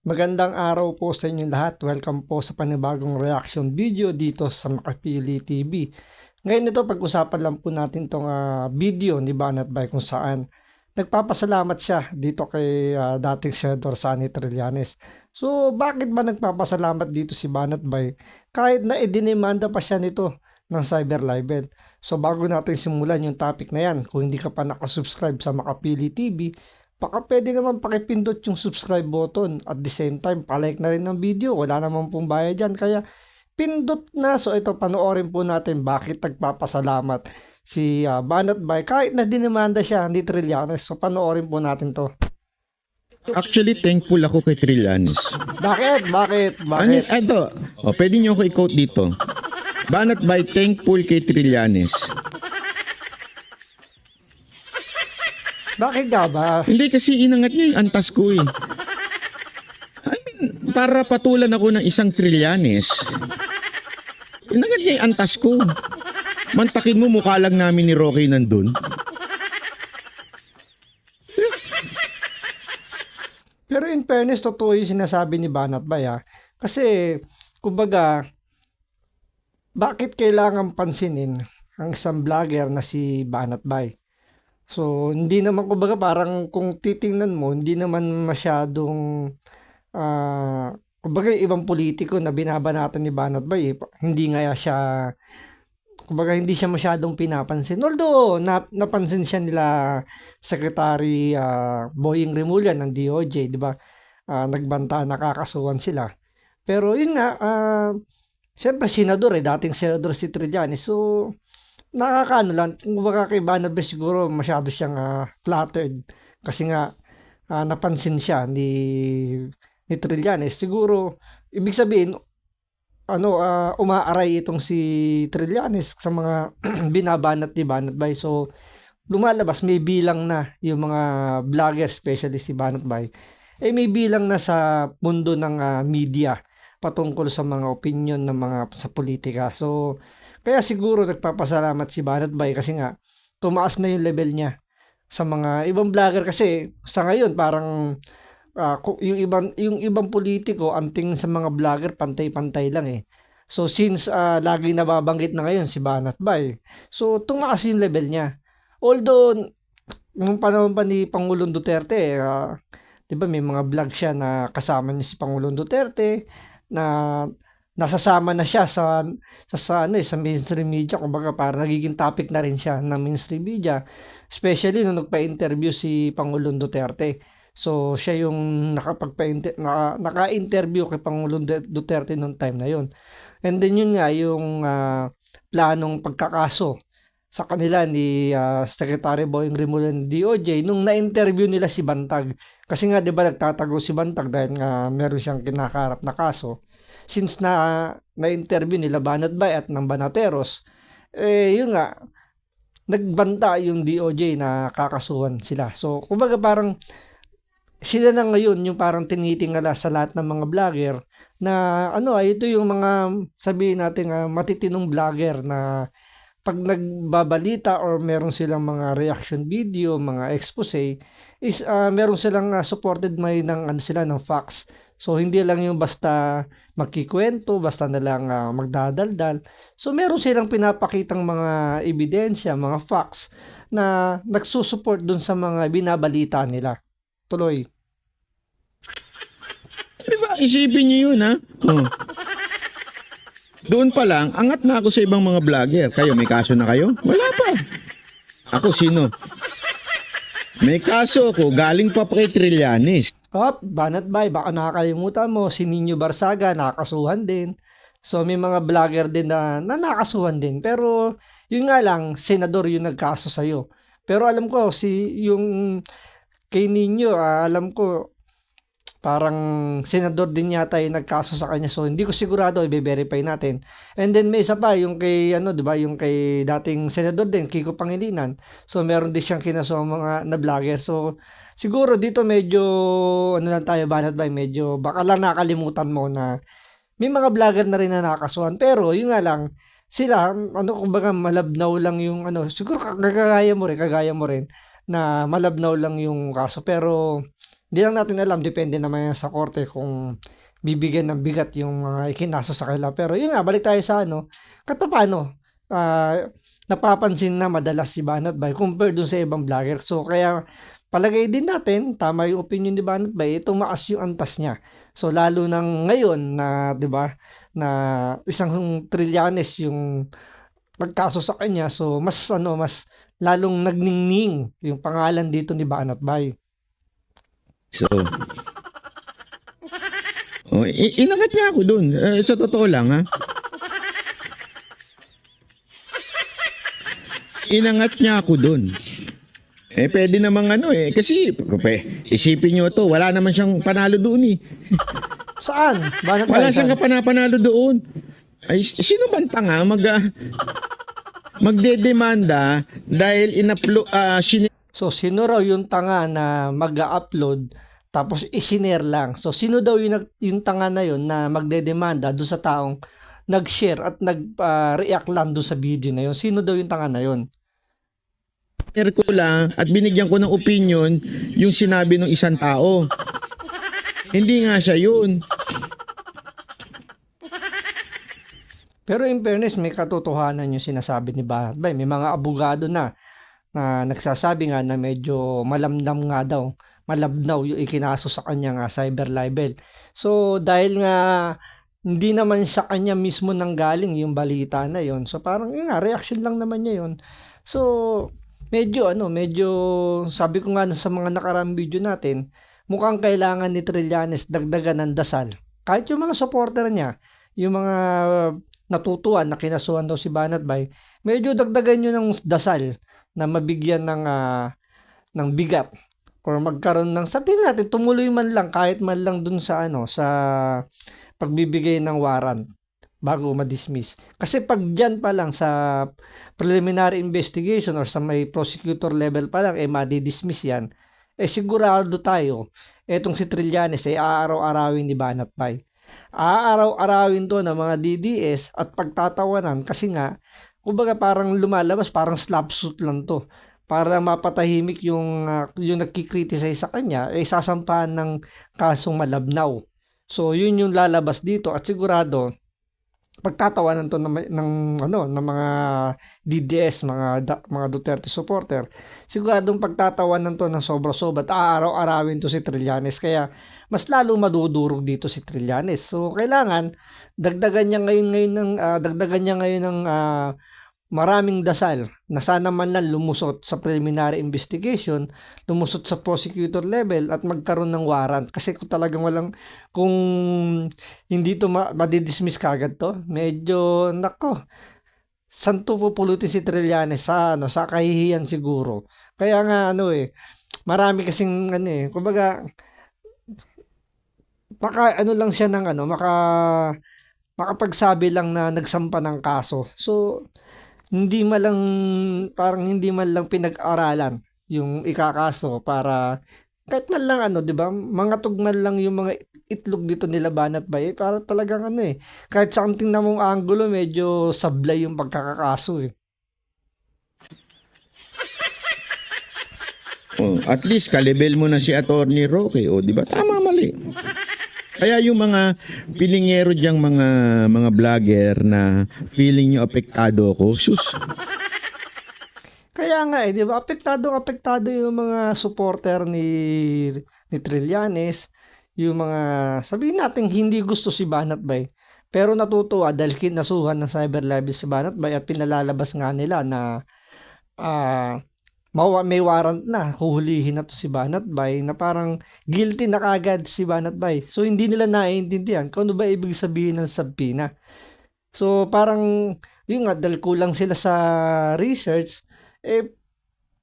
Magandang araw po sa inyo lahat. Welcome po sa panibagong reaction video dito sa Makapili TV. Ngayon ito, pag-usapan lang po natin itong video ni Banat Bay kung saan nagpapasalamat siya dito kay dating Senador Sonny Trillanes. So, bakit ba nagpapasalamat dito si Banat Bay kahit na idinimanda pa siya nito ng cyber libel? So, bago natin simulan yung topic na yan, kung hindi ka pa nakasubscribe sa Makapili TV, baka pwede naman pakipindot yung subscribe button at the same time palike na rin ng video, wala naman pong bayad dyan, kaya pindot na. So ito, panoorin po natin bakit nagpapasalamat si Banat Bay kahit na dinimanda siya ni Trillanes. So panoorin po natin to. Actually, thankful ako kay Trillanes. Bakit? Ito, pwede nyo ako i-quote dito. Banat Bay thankful kay Trillanes. Bakit nga ba? Hindi kasi inangat niya yung antas ko eh. I mean, para patulan ako ng isang Trillanes. Inangat niya yung antas ko. Mantakin mo, mukha lang namin ni Rocky nandun. Pero in fairness, totoo yung sinasabi ni Banat Bay Kasi, kumbaga, bakit kailangan pansinin ang isang vlogger na si Banat Bay? So, hindi naman, kumbaga, parang kung titingnan mo, hindi naman masyadong, kumbaga, ibang politiko na binabanatan ni Banat Bay, hindi nga siya, kumbaga, hindi siya masyadong pinapansin. Although, napansin siya nila Secretary Boying Rimulya ng DOJ, di ba? Nagbanta, nakakasuhan sila. Pero, yun nga, siyempre, senador dating senador si Trillanes. So, nakakaano lang, kumbaga kay Banat Bay siguro masyado siyang flattered kasi nga napansin siya ni Trillanes. Siguro ibig sabihin umaaray itong si Trillanes sa mga binabanat ni Banat Bay. So lumalabas, may bilang na yung mga vlogger, especially si Banat Bay, may bilang na sa mundo ng media patungkol sa mga opinion ng mga sa politika. So kaya siguro nagpapasalamat si Banat Bay kasi nga tumaas na yung level niya sa mga ibang vlogger. Kasi sa ngayon parang yung ibang politiko ang tingin sa mga vlogger pantay-pantay lang So since lagi nababanggit na ngayon si Banat Bay, so tumaas yung level niya. Although nung panahon pa ni Pangulong Duterte, 'di ba may mga vlog siya na kasama niya si Pangulong Duterte na nasasama na siya sa mainstream media. Kumbaga parang nagiging topic na rin siya ng mainstream media, especially nung nagpa-interview si Pangulong Duterte. So siya yung naka-interview kay Pangulong Duterte noong time na yon. And then yun nga yung planong pagkakaso sa kanila ni Secretary Boying Rimulya ng DOJ nung na-interview nila si Bantag. Kasi nga 'di ba nagtatago si Bantag dahil nga meron siyang kinakarap na kaso. Since na-interview nila Banat Bay at ng Banateros, yun nga, nagbanta yung DOJ na kakasuhan sila. So, kumbaga parang sila na ngayon yung parang tinitingala sa lahat ng mga vlogger na ito yung mga sabihin natin matitinong vlogger na pag nagbabalita or meron silang mga reaction video, mga expose, is meron silang supported may ng sila ng facts. So hindi lang yung basta magkikwento, basta na lang magdadaldal. So meron silang pinapakitang mga ebidensya, mga facts na nagsusupport dun sa mga binabalita nila. Tuloy. Diba? Isipin nyo yun, ha? Doon pa lang, angat na ako sa ibang mga vlogger. Kayo, may kaso na kayo? Wala pa. Ako, sino? May kaso ako, galing pa kay Trillanes. Banat Bay, baka nakakalimutan mo, si Nino Barsaga, nakakasuhan din. So, may mga vlogger din na nakakasuhan din. Pero, yun nga lang, senador yung nagkaso sa'yo. Pero alam ko, yung kay Nino, alam ko, parang senador din yata yung nagkaso sa kanya. So, hindi ko sigurado, i-verify natin. And then, may isa pa, yung kay, di ba, yung kay dating senador din, Kiko Pangilinan. So, meron din siyang kinaso mga na vlogger. So, siguro dito medyo, lang tayo, Banat Bay, medyo, baka lang nakalimutan mo na may mga vlogger na rin na nakakasuhan. Pero, yun nga lang, sila, kumbaga, malabnaw lang yung, siguro kagaya mo rin, na malabnaw lang yung kaso. Pero, Hindi lang natin alam, depende naman yan sa korte kung bibigyan ng bigat yung mga ikinaso sa kanila. Pero yun nga, balik tayo sa ano, katapano, napapansin na madalas si Banat Bay compared dun sa ibang vlogger. So kaya palagay din natin, tama yung opinion ni Banat Bay, tumaas yung antas niya. So lalo nang ngayon na, 'di ba, na isang Trillanes yung nagkaso sa kanya. So mas ano, mas lalong nagningning yung pangalan dito ni Banat Bay. So, inangat niya ako dun. Sa totoo lang, ha? Inangat niya ako dun. Pwede namang ano kasi isipin nyo to, wala naman siyang panalo doon eh. Saan? Banat Bay? Wala Saan? siyang panalo doon. Ay, sino bang tanga magdedemanda dahil So, sino raw yung tanga na mag-upload tapos isinare lang? So, sino daw yung tanga na yun na magdedemanda doon sa taong nag-share at nag-react lang doon sa video na yun? Sino daw yung tanga na yun? ko lang at binigyan ko ng opinion yung sinabi ng isang tao. Hindi nga siya yun. Pero in fairness, may katotohanan yung sinasabi ni Banat Bay. May mga abogado na nagsasabi nga na medyo malamdam nga daw, malabnaw yung ikinaso sa kanya nga cyber libel. So dahil nga hindi naman sa kanya mismo nanggaling yung balita na yon. So parang yun nga, reaction lang naman niya yon. So medyo sabi ko nga sa mga nakarang video natin, mukhang kailangan ni Trillanes dagdagan ng dasal. Kahit yung mga supporter niya, yung mga natutuwan na kinasuhan daw si Banat Bay, medyo dagdagan nyo ng dasal na mabigyan ng bigat or magkaroon ng, sabihin natin, tumuloy man lang kahit man lang dun sa sa pagbibigay ng warrant bago ma-dismiss. Kasi pag dyan pa lang sa preliminary investigation or sa may prosecutor level pa lang madi-dismiss yan, sigurado tayo etong si Trillanes aaraw-arawin ni Banat Bay. Aaraw-arawin to ng mga DDS at pagtatawanan kasi nga kumbaga parang lumalabas, parang slapsuit lang to. Para mapatahimik yung nagkikriticize sa kanya, sasampahan ng kasong malabnaw. So, yun yung lalabas dito at sigurado pagtatawanan to ng mga DDS, mga Duterte supporter. Siguradong pagtatawanan to ng sobra-sobra at aaraw-arawin to si Trillanes. Kaya mas lalo madudurog dito si Trillanes. So, kailangan dagdagan niya ngayon ng maraming dasal na sana man lang lumusot sa preliminary investigation, lumusot sa prosecutor level at magkaroon ng warrant. Kasi kung hindi to madidismiss kagad to, medyo santo pupulutin si Trillanes sa kahihiyan siguro. Kaya nga marami kasing kumbaga lang siya ng makapagsabi lang na nagsampa ng kaso. So hindi man lang pinag-aralan yung ikakaso para kahit man lang 'di ba? Mga tugman lang yung mga itlog dito nila Banat Bay para talagang kahit sa tingnan mong anggulo medyo sablay yung pagkakakaso At least kalibel mo na si Attorney Roque, di ba? Tama mali. Kaya yung mga pilingero diyang mga vlogger na feeling nyo apektado ako, sus. Kaya nga di ba? Apektado yung mga supporter ni Trillanes, yung mga sabihin natin hindi gusto si Banat Bay. Pero natutuwa dahil kinasuhan ng cyber libel si Banat Bay at pinalalabas nga nila na may warrant na, huhulihin na to si Banat Bay na parang guilty na kagad si Banat Bay. So, hindi nila naiintindihan kung ano ba ibig sabihin ng subpoena. So, parang, yun nga, dahil kulang sila sa research,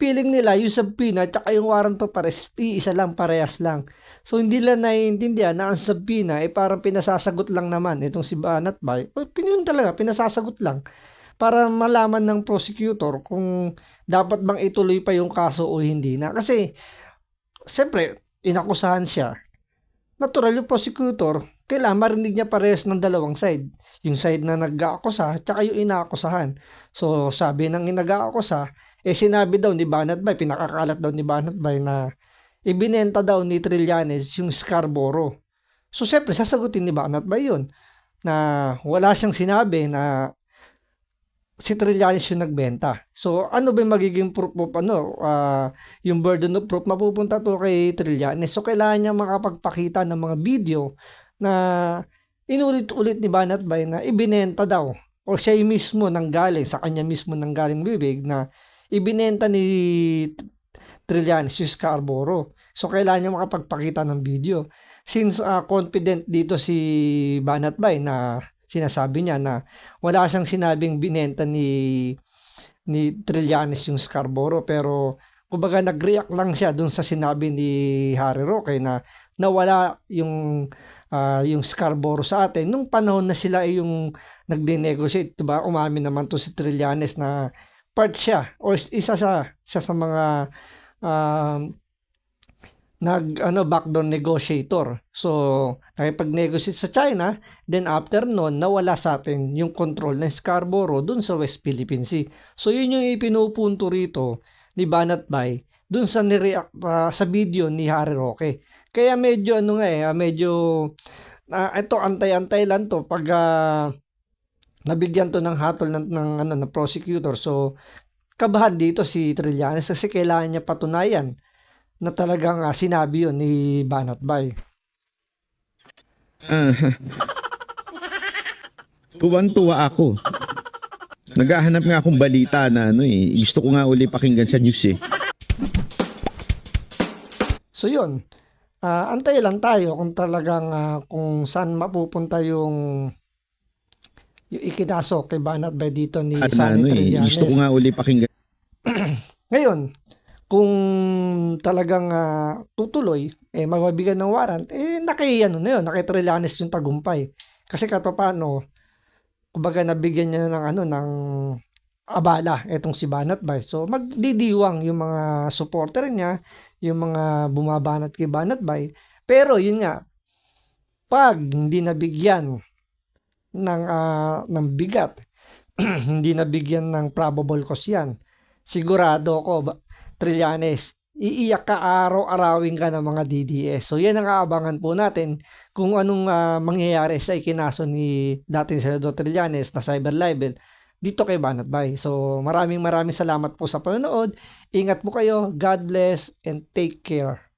feeling nila yung subpoena at yung warrant to isa lang, parehas lang. So, hindi nila naiintindihan na ang subpoena parang pinasasagot lang naman itong si Banat Bay. Yun talaga, pinasasagot lang para malaman ng prosecutor kung dapat bang ituloy pa yung kaso o hindi na. Kasi, siyempre, inakusahan siya. Natural yung prosecutor, kailangan marinig niya parehas ng dalawang side. Yung side na nag-aakusa, tsaka yung inaakusahan. So, sabi ng nag-aakusa, sinabi daw ni Banat Bay, pinakakalat daw ni Banat Bay na ibinenta daw ni Trillanes yung Scarborough. So, syempre, sasagutin ni Banat Bay yun na wala siyang sinabi na si Trillanes yung nagbenta. So, ano ba yung magiging proof of yung burden of proof mapupunta to kay Trillanes. So, kailangan niya makapagpakita ng mga video na inulit-ulit ni Banat Bay na ibinenta daw o siya mismo nanggaling, sa kanya mismo nanggaling bibig na ibinenta ni Trillanes yung Scarborough. So, kailangan niya makapagpakita ng video. Since confident dito si Banat Bay na sinasabi niya na wala siyang sinabing binenta ni Trillanes yung Scarborough, pero kumbaga nag-react lang siya dun sa sinabi ni Harry Roque na nawala yung Scarborough sa atin nung panahon na sila ay yung nagde-negotiate, diba? Umamin naman to si Trillanes na part siya o isa siya sa mga backdoor negotiator. So, nakipag-negotiate sa China, then after nun, nawala sa atin yung control ng Scarborough dun sa West Philippine Sea. So, yun yung ipinupunto rito ni Banat Bay dun sa nireact sa video ni Harry Roque. Kaya medyo ito antay-antay lang to pag nabigyan to ng hatol ng prosecutor. So, kabahan dito si Trillanes kasi kailangan niya patunayan na talagang sinabi yun ni Banat Bay. Tuwan-tuwa ako. Naghahanap nga akong balita na gusto ko nga uli pakinggan sa news eh. So yun, antay lang tayo kung talagang kung saan mapupunta yung ikinaso kay Banat Bay dito ni Sunny Trillanes. Gusto ko nga uli pakinggan. Ngayon, kung talagang tutuloy, mabibigyan ng warrant, naki Trillanes yung tagumpay. Kasi kahit paano, kumbaga nabigyan niya ng abala itong si Banat Bay. So, magdidiwang yung mga supporter niya, yung mga bumabanat kay Banat Bay. Pero, yun nga, pag hindi nabigyan ng bigat, hindi nabigyan ng probable cause yan, sigurado ko, Trillanes, iiyak ka araw-arawin ka ng mga DDS. So, yan ang aabangan po natin kung anong mangyayari sa ikinaso ni dating Senador Trillanes na cyber libel dito kay Banat Bay. So, maraming salamat po sa panonood. Ingat po kayo. God bless and take care.